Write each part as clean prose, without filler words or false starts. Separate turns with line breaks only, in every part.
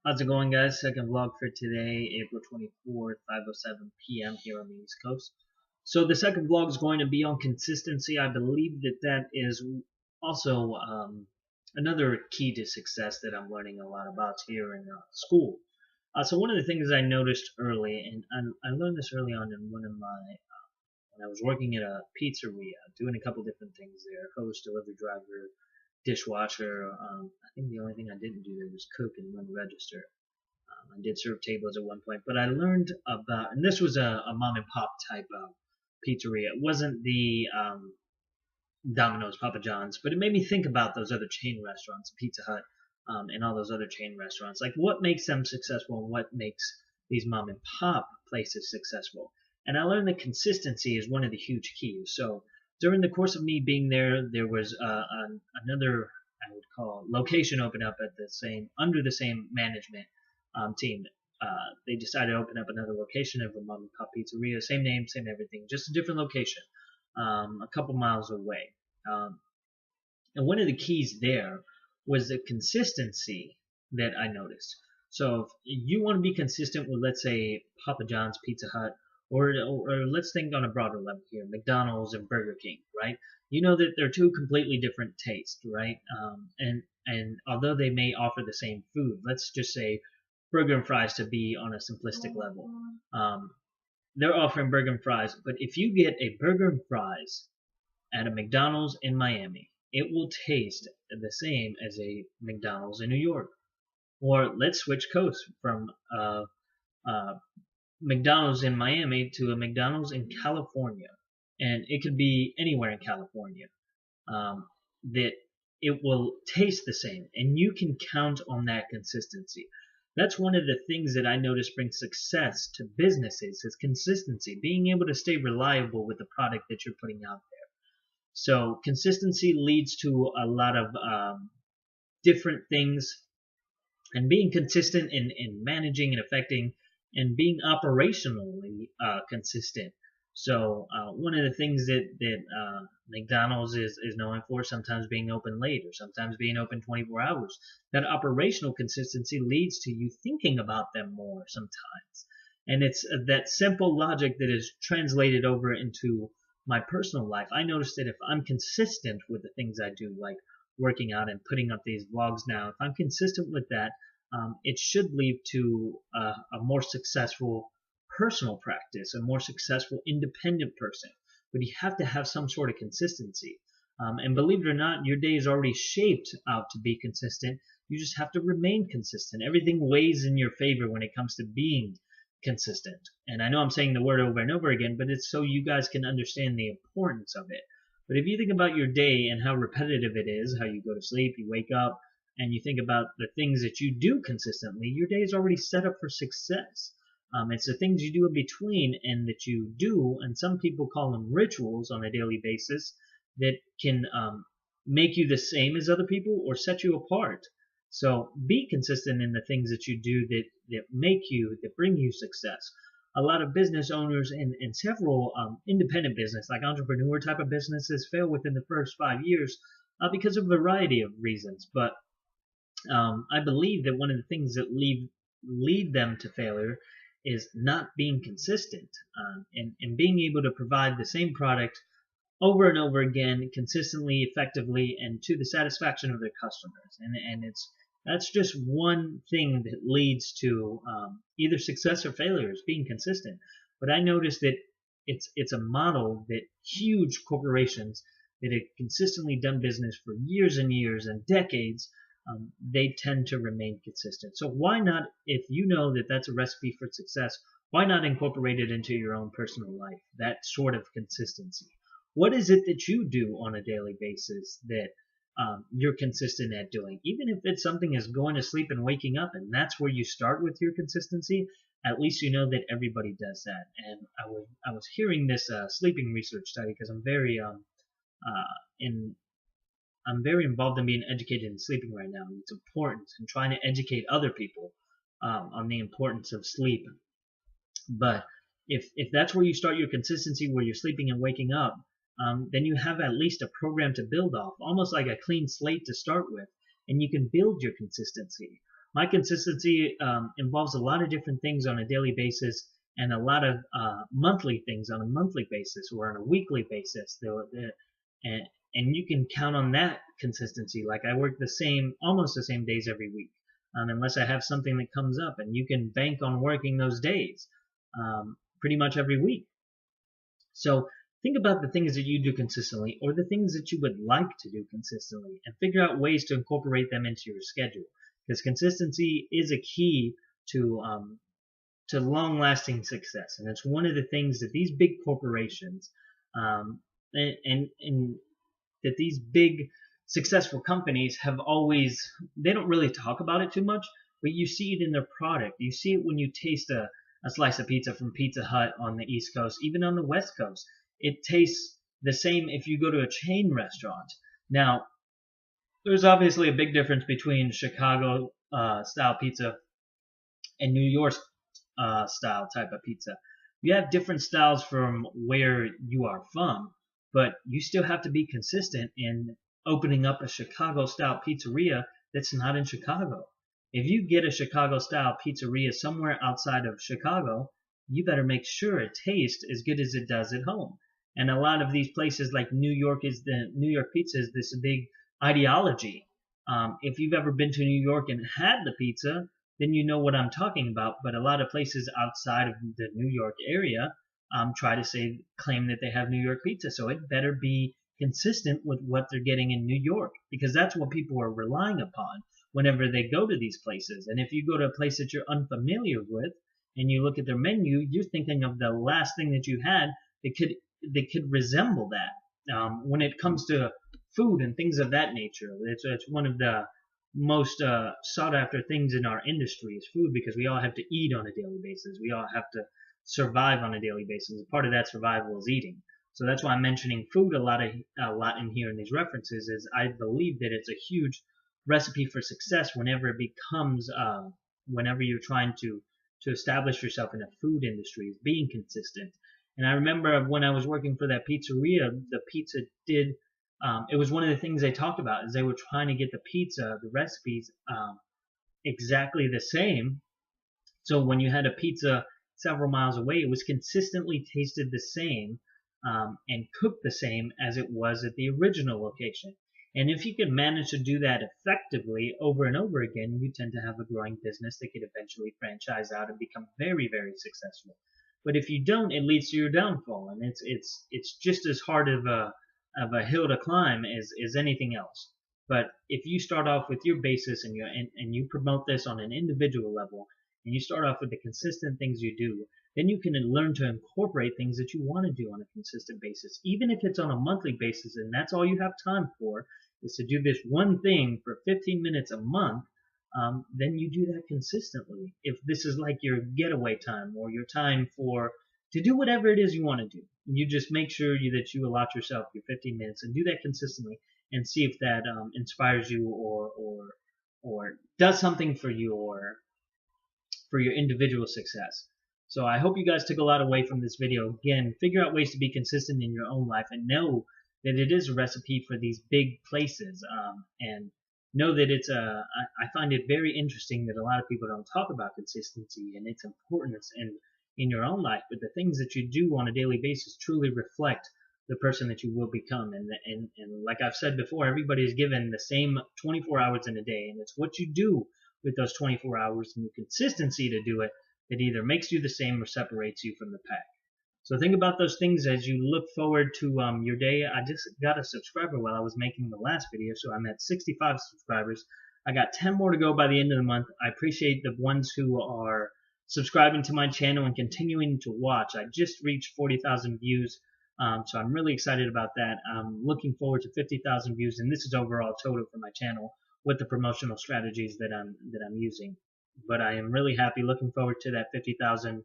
How's it going, guys? Second vlog for today, April 24th, 5:07 p.m. here on the East Coast. So the second vlog is going to be on consistency. I believe that is also another key to success that I'm learning a lot about here in school. So one of the things I noticed early, and I learned this early on in one of my when I was working at a pizzeria, doing a couple different things there, host, delivery driver, dishwasher. I think the only thing I didn't do there was cook and run the register. I did serve tables at one point, but I learned about, and this was a mom and pop type of pizzeria. It wasn't the Domino's, Papa John's, but it made me think about those other chain restaurants, Pizza Hut, and all those other chain restaurants. Like, what makes them successful and what makes these mom and pop places successful? And I learned that consistency is one of the huge keys. So during the course of me being there, there was another, I would call, location open up at the same under the same management team. They decided to open up another location of a mom and pop pizzeria, same name, same everything, just a different location, a couple miles away. Um, and one of the keys there was the consistency that I noticed. So if you want to be consistent with, let's say, Papa John's, Pizza Hut, or let's think on a broader level here, McDonald's and Burger King, right? You know that they're two completely different tastes, right? And although they may offer the same food, let's just say burger and fries to be on a simplistic level. Um, they're offering burger and fries, but if you get a burger and fries at a McDonald's in Miami, it will taste the same as a McDonald's in New York. Or let's switch coasts from uh, McDonald's in Miami to a McDonald's in California, and it could be anywhere in California. That it will taste the same, and you can count on that consistency. That's one of the things that I notice brings success to businesses is consistency, being able to stay reliable with the product that you're putting out there. So consistency leads to a lot of different things, and being consistent in managing and affecting and being operationally consistent. So one of the things that McDonald's is known for, sometimes being open late or sometimes being open 24 hours. That operational consistency leads to you thinking about them more sometimes, and it's that simple logic that is translated over into my personal life. I noticed that if I'm consistent with the things I do, like working out and putting up these vlogs now, if I'm consistent with that, it should lead to a more successful personal practice, a more successful independent person. But you have to have some sort of consistency. And believe it or not, your day is already shaped out to be consistent. You just have to remain consistent. Everything weighs in your favor when it comes to being consistent. And I know I'm saying the word over and over again, but it's so you guys can understand the importance of it. But if you think about your day and how repetitive it is, how you go to sleep, you wake up, and you think about the things that you do consistently, your day is already set up for success. It's the things you do in between and that you do, and some people call them rituals on a daily basis, that can make you the same as other people or set you apart. So be consistent in the things that you do that bring you success. A lot of business owners and several independent business, like entrepreneur type of businesses, fail within the first 5 years because of a variety of reasons. But I believe that one of the things that lead them to failure is not being consistent, and being able to provide the same product over and over again, consistently, effectively, and to the satisfaction of their customers. And that's just one thing that leads to either success or failure is being consistent. But I noticed that it's a model that huge corporations that have consistently done business for years and years and decades, they tend to remain consistent. So why not, if you know that that's a recipe for success, why not incorporate it into your own personal life, that sort of consistency? What is it that you do on a daily basis that you're consistent at doing? Even if it's something as going to sleep and waking up, and that's where you start with your consistency, at least you know that everybody does that. And I was hearing this sleeping research study because in I'm very involved in being educated in sleeping right now. It's important and trying to educate other people on the importance of sleep. But if that's where you start your consistency, where you're sleeping and waking up, then you have at least a program to build off, almost like a clean slate to start with, and you can build your consistency. My consistency involves a lot of different things on a daily basis and a lot of monthly things on a monthly basis or on a weekly basis. And, and you can count on that consistency. Like I work almost the same days every week, unless I have something that comes up, and you can bank on working those days pretty much every week. So think about the things that you do consistently or the things that you would like to do consistently and figure out ways to incorporate them into your schedule, because consistency is a key to long-lasting success. And it's one of the things that these big corporations and that these big successful companies have always, they don't really talk about it too much, but you see it in their product. You see it when you taste a slice of pizza from Pizza Hut on the East Coast, even on the West Coast. It tastes the same if you go to a chain restaurant. Now, there's obviously a big difference between Chicago style pizza and New York style type of pizza. You have different styles from where you are from, but you still have to be consistent in opening up a Chicago style pizzeria that's not in Chicago. If you get a Chicago style pizzeria somewhere outside of Chicago, you better make sure it tastes as good as it does at home. And a lot of these places like New York pizza is this big ideology. If you've ever been to New York and had the pizza, then you know what I'm talking about. But a lot of places outside of the New York area try to claim that they have New York pizza. So it better be consistent with what they're getting in New York, because that's what people are relying upon whenever they go to these places. And if you go to a place that you're unfamiliar with and you look at their menu, you're thinking of the last thing that you had that could resemble that. When it comes to food and things of that nature, it's one of the most sought after things in our industry is food, because we all have to eat on a daily basis. We all have to survive on a daily basis. Part of that survival is eating. So that's why I'm mentioning food a lot in here in these references, is I believe that it's a huge recipe for success whenever you're trying to establish yourself in a food industry, is being consistent. And I remember when I was working for that pizzeria, the pizza it was one of the things they talked about, is they were trying to get the recipes exactly the same. So when you had a pizza several miles away, it was consistently tasted the same and cooked the same as it was at the original location. And if you can manage to do that effectively over and over again, you tend to have a growing business that could eventually franchise out and become very, very successful. But if you don't, it leads to your downfall, and it's just as hard of a hill to climb as anything else. But if you start off with your basis and you promote this on an individual level, and you start off with the consistent things you do, then you can learn to incorporate things that you want to do on a consistent basis, even if it's on a monthly basis, and that's all you have time for, is to do this one thing for 15 minutes a month. Then you do that consistently. If this is like your getaway time or your time to do whatever it is you want to do, you just make sure that you allot yourself your 15 minutes and do that consistently, and see if that inspires you or does something for you or for your individual success. So I hope you guys took a lot away from this video. Again, figure out ways to be consistent in your own life, and know that it is a recipe for these big places. And know that I find it very interesting that a lot of people don't talk about consistency and its importance in your own life, but the things that you do on a daily basis truly reflect the person that you will become. And like I've said before, everybody is given the same 24 hours in a day, and it's what you do with those 24 hours and the consistency to do it that either makes you the same or separates you from the pack. So think about those things as you look forward to your day. I just got a subscriber while I was making the last video, so I'm at 65 subscribers. I got 10 more to go by the end of the month. I appreciate the ones who are subscribing to my channel and continuing to watch. I just reached 40,000 views, so I'm really excited about that. I'm looking forward to 50,000 views, and this is overall total for my channel with the promotional strategies that I'm using. But I am really happy, looking forward to that 50,000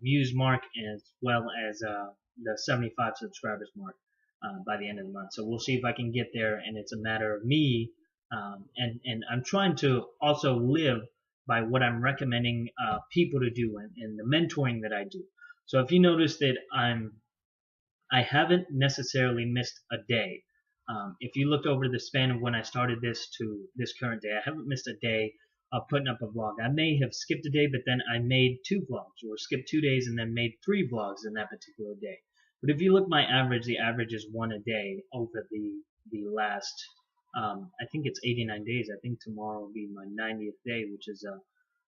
views mark, as well as the 75 subscribers mark by the end of the month. So we'll see if I can get there, and it's a matter of me, and I'm trying to also live by what I'm recommending people to do and the mentoring that I do. So if you notice that I haven't necessarily missed a day. If you look over the span of when I started this to this current day, I haven't missed a day of putting up a vlog. I may have skipped a day, but then I made 2 vlogs, or skipped 2 days and then made 3 vlogs in that particular day. But if you look my average, the average is 1 a day over the last, I think it's 89 days. I think tomorrow will be my 90th day, which is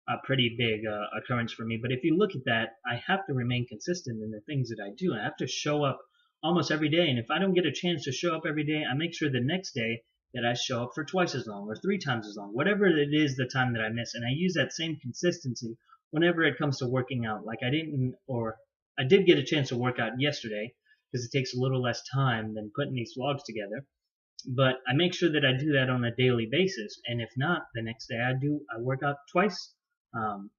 a pretty big occurrence for me. But if you look at that, I have to remain consistent in the things that I do. I have to show up almost every day. And if I don't get a chance to show up every day, I make sure the next day that I show up for twice as long or 3 times as long, whatever it is the time that I miss. And I use that same consistency whenever it comes to working out. Like I did get a chance to work out yesterday because it takes a little less time than putting these vlogs together. But I make sure that I do that on a daily basis. And if not, the next day I work out twice,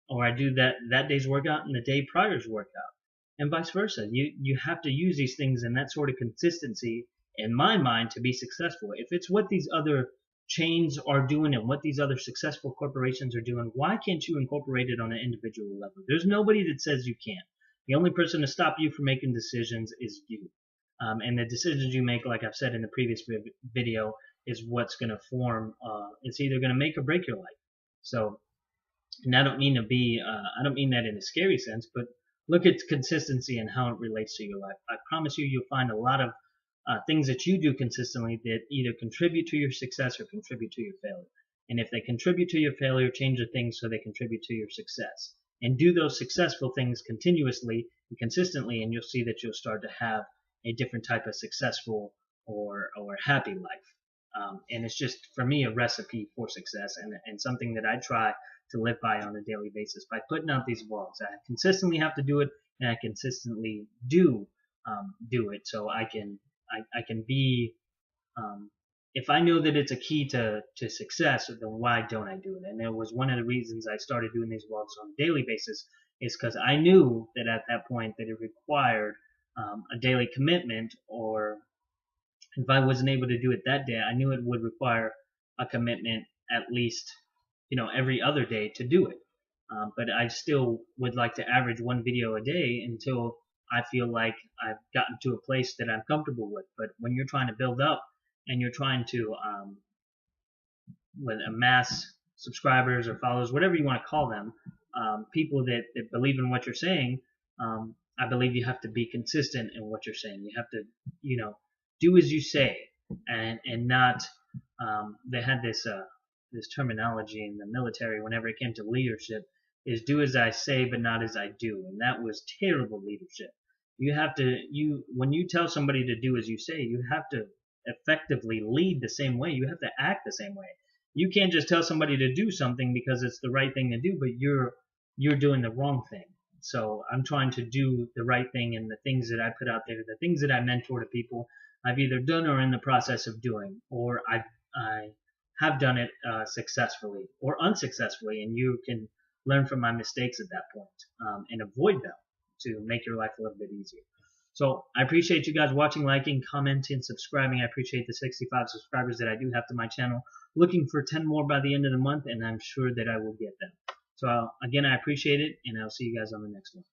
or I do that day's workout and the day prior's workout, and vice versa. You have to use these things and that sort of consistency, in my mind, to be successful. If it's what these other chains are doing and what these other successful corporations are doing, why can't you incorporate it on an individual level? There's nobody that says you can't. The only person to stop you from making decisions is you. And the decisions you make, like I've said in the previous video, is what's going to form. It's either going to make or break your life. So, and I don't mean I don't mean that in a scary sense, but look at consistency and how it relates to your life. I promise you'll find a lot of things that you do consistently that either contribute to your success or contribute to your failure. And if they contribute to your failure, change the things so they contribute to your success. And do those successful things continuously and consistently, and you'll see that you'll start to have a different type of successful or happy life. And it's just, for me, a recipe for success and something that I try to live by on a daily basis by putting out these vlogs. I consistently have to do it, and I consistently do it, so I can be, if I know that it's a key to success, then why don't I do it? And it was one of the reasons I started doing these vlogs on a daily basis, is because I knew that at that point that it required a daily commitment, or if I wasn't able to do it that day, I knew it would require a commitment at least, every other day to do it. But I still would like to average 1 video a day until I feel like I've gotten to a place that I'm comfortable with. But when you're trying to build up and you're trying to amass subscribers or followers, whatever you want to call them, people that believe in what you're saying, I believe you have to be consistent in what you're saying. You have to, do as you say, and not. They had this terminology in the military whenever it came to leadership, is do as I say but not as I do, and that was terrible leadership. You have to when you tell somebody to do as you say, you have to effectively lead the same way. You have to act the same way. You can't just tell somebody to do something because it's the right thing to do, but you're doing the wrong thing. So I'm trying to do the right thing, and the things that I put out there, the things that I mentor to people, I've either done or in the process of doing, or I have done it successfully or unsuccessfully, and you can learn from my mistakes at that point, and avoid them to make your life a little bit easier. So I appreciate you guys watching, liking, commenting, subscribing. I appreciate the 65 subscribers that I do have to my channel. Looking for 10 more by the end of the month, and I'm sure that I will get them. So again, I appreciate it, and I'll see you guys on the next one.